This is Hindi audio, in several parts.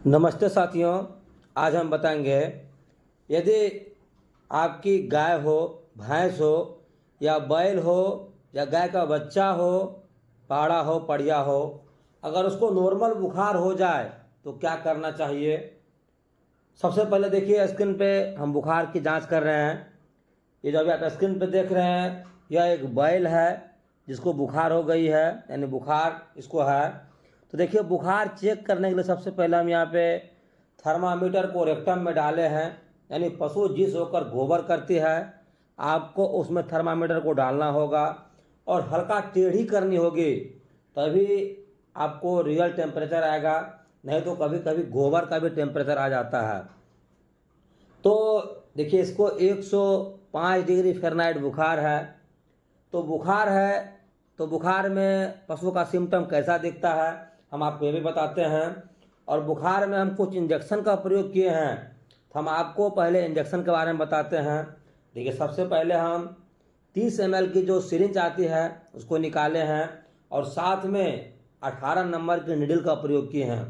नमस्ते साथियों, आज हम बताएंगे यदि आपकी गाय हो, भैंस हो या बैल हो या गाय का बच्चा हो, पाड़ा हो, बढ़िया हो, अगर उसको नॉर्मल बुखार हो जाए तो क्या करना चाहिए। सबसे पहले देखिए, स्क्रीन पे हम बुखार की जांच कर रहे हैं। ये जो अभी आप स्क्रीन पे देख रहे हैं, यह एक बैल है जिसको बुखार हो गई है, यानी बुखार इसको है। तो देखिए, बुखार चेक करने के लिए सबसे पहले हम यहाँ पे थर्मामीटर को रेक्टम में डाले हैं, यानी पशु जिस होकर गोबर करती है आपको उसमें थर्मामीटर को डालना होगा और हल्का टेढ़ी करनी होगी, तभी आपको रियल टेम्परेचर आएगा। नहीं तो कभी कभी गोबर का भी टेम्परेचर आ जाता है। तो देखिए, इसको 105 डिग्री फ़ारेनहाइट बुखार है। तो बुखार है, तो बुखार में पशु का सिम्टम कैसा दिखता है हम आपको ये भी बताते हैं। और बुखार में हम कुछ इंजेक्शन का प्रयोग किए हैं, तो हम आपको पहले इंजेक्शन के बारे में बताते हैं। देखिए, सबसे पहले हम 30 ml की जो सिरिंज आती है उसको निकाले हैं और साथ में 18 नंबर की निडल का प्रयोग किए हैं।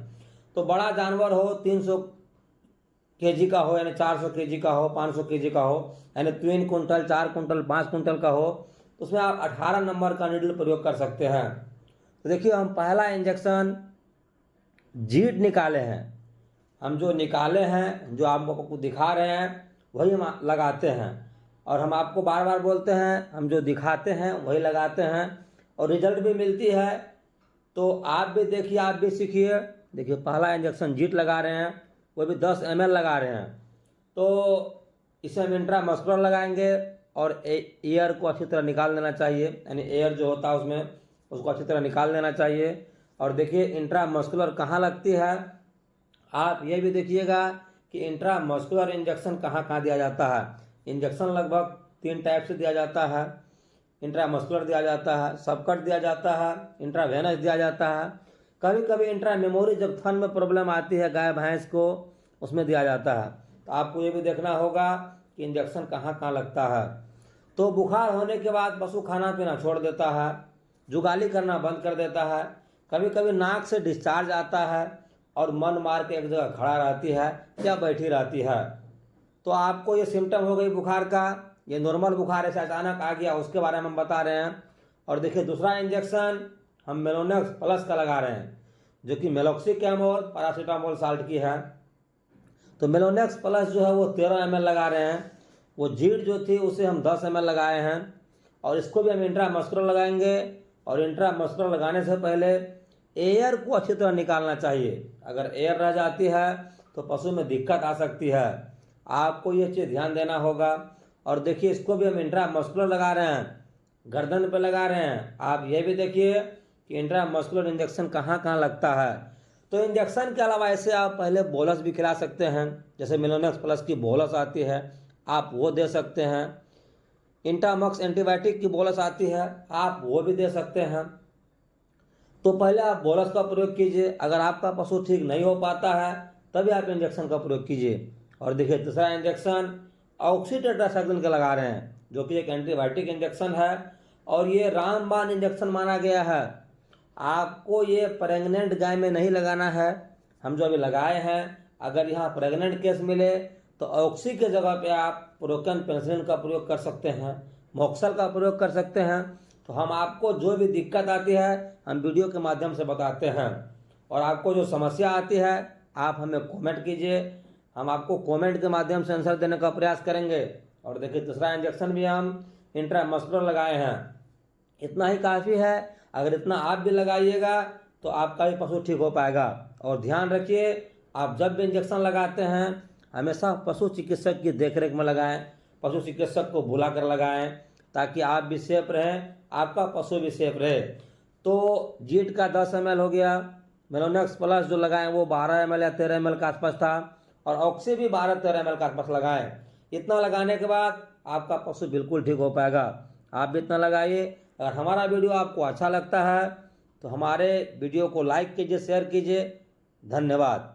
तो बड़ा जानवर हो, 300 केजी का हो, यानी 400 केजी का हो, 500 केजी का हो, यानी 3 कुंटल, 4 कुंटल, 5 कुंटल का हो, तो उसमें आप 18 नंबर का नीडल प्रयोग कर सकते हैं। तो देखिए, हम पहला इंजेक्शन जीट निकाले हैं। हम जो निकाले हैं, जो आप आपको दिखा रहे हैं, वही हम लगाते हैं। और हम आपको बार बार बोलते हैं, हम जो दिखाते हैं वही लगाते हैं और रिजल्ट भी मिलती है। तो आप भी देखिए, आप भी सीखिए। देखिए, पहला इंजेक्शन जीट लगा रहे हैं, वो भी 10 ml लगा रहे हैं। तो इसे हम इंट्रामस्कुलर लगाएंगे और एयर को अच्छी तरह निकाल देना चाहिए, यानी एयर जो होता है उसमें उसको अच्छी तरह निकाल देना चाहिए। और देखिए, इंट्रामस्कुलर कहाँ लगती है, आप ये भी देखिएगा कि इंट्रामस्कुलर इंजेक्शन कहाँ कहाँ दिया जाता है। इंजेक्शन लगभग 3 टाइप से दिया जाता है। इंट्रामस्कुलर दिया जाता है, सबकट दिया जाता है, इंट्रावेनस दिया जाता है। कभी कभी इंट्रा मेमोरी, जब थन में प्रॉब्लम आती है गाय भैंस को, उसमें दिया जाता है। तो आपको ये भी देखना होगा कि इंजेक्शन कहाँ कहाँ लगता है। तो बुखार होने के बाद पशु खाना पीना छोड़ देता है, जुगाली करना बंद कर देता है, कभी कभी नाक से डिस्चार्ज आता है और मन मार के एक जगह खड़ा रहती है या बैठी रहती है। तो आपको ये सिम्टम हो गई बुखार का, ये नॉर्मल बुखार ऐसे अचानक आ गया, उसके बारे में हम बता रहे हैं। और देखिए, दूसरा इंजेक्शन हम मेलोनेक्स प्लस का लगा रहे हैं, जो कि मेलोक्सिकैमोल पैरासीटामोल साल्ट की है। तो मेलोनेक्स प्लस जो है वो 13 ml लगा रहे हैं। वो जीट जो थी उसे हम 10 ml लगाए हैं और इसको भी हम इंट्रामस्कुलर लगाएंगे। और इंट्रामस्कुलर लगाने से पहले एयर को अच्छी तरह निकालना चाहिए। अगर एयर रह जाती है तो पशु में दिक्कत आ सकती है, आपको ये चीज़ ध्यान देना होगा। और देखिए, इसको भी हम इंट्रामस्कुलर लगा रहे हैं, गर्दन पे लगा रहे हैं। आप ये भी देखिए कि इंट्रामस्कुलर इंजेक्शन कहाँ कहाँ लगता है। तो इंजेक्शन के अलावा ऐसे आप पहले बोलस भी खिला सकते हैं, जैसे मेलोनेक्स प्लस की बोलस आती है, आप वो दे सकते हैं। इंटामॉक्स एंटीबायोटिक की बोलस आती है, आप वो भी दे सकते हैं। तो पहले आप बोलस का प्रयोग कीजिए, अगर आपका पशु ठीक नहीं हो पाता है तभी आप इंजेक्शन का प्रयोग कीजिए। और देखिए, दूसरा इंजेक्शन ऑक्सीटेट्रासाइक्लिन का लगा रहे हैं, जो कि एक एंटीबायोटिक इंजेक्शन है और ये रामबाण इंजेक्शन माना गया है। आपको ये प्रेग्नेंट गाय में नहीं लगाना है, हम जो अभी लगाए हैं। अगर यहाँ प्रेग्नेंट केस मिले तो ऑक्सी के जगह पे आप प्रोकन पेंसिलिन का प्रयोग कर सकते हैं, मोक्सल का प्रयोग कर सकते हैं। तो हम आपको जो भी दिक्कत आती है हम वीडियो के माध्यम से बताते हैं। और आपको जो समस्या आती है आप हमें कमेंट कीजिए, हम आपको कमेंट के माध्यम से आंसर देने का प्रयास करेंगे। और देखिए, दूसरा इंजेक्शन भी हम इंट्रामस्कुलर लगाए हैं। इतना ही काफ़ी है, अगर इतना आप भी लगाइएगा तो आपका भी पशु ठीक हो पाएगा। और ध्यान रखिए, आप जब भी इंजेक्शन लगाते हैं हमेशा पशु चिकित्सक की देखरेख में लगाएं, पशु चिकित्सक को बुला कर लगाएं, ताकि आप भी सेफ रहें, आपका पशु भी सेफ रहे। तो जीट का 10 ml हो गया, मेलोनेक्स प्लस जो लगाएं वो 12 ml या 13 ml के आसपास था, और ऑक्सी भी 12-13 ml के आसपास लगाएं। इतना लगाने के बाद आपका पशु बिल्कुल ठीक हो पाएगा। आप भी इतना लगाइए। अगर हमारा वीडियो आपको अच्छा लगता है तो हमारे वीडियो को लाइक कीजिए, शेयर कीजिए। धन्यवाद।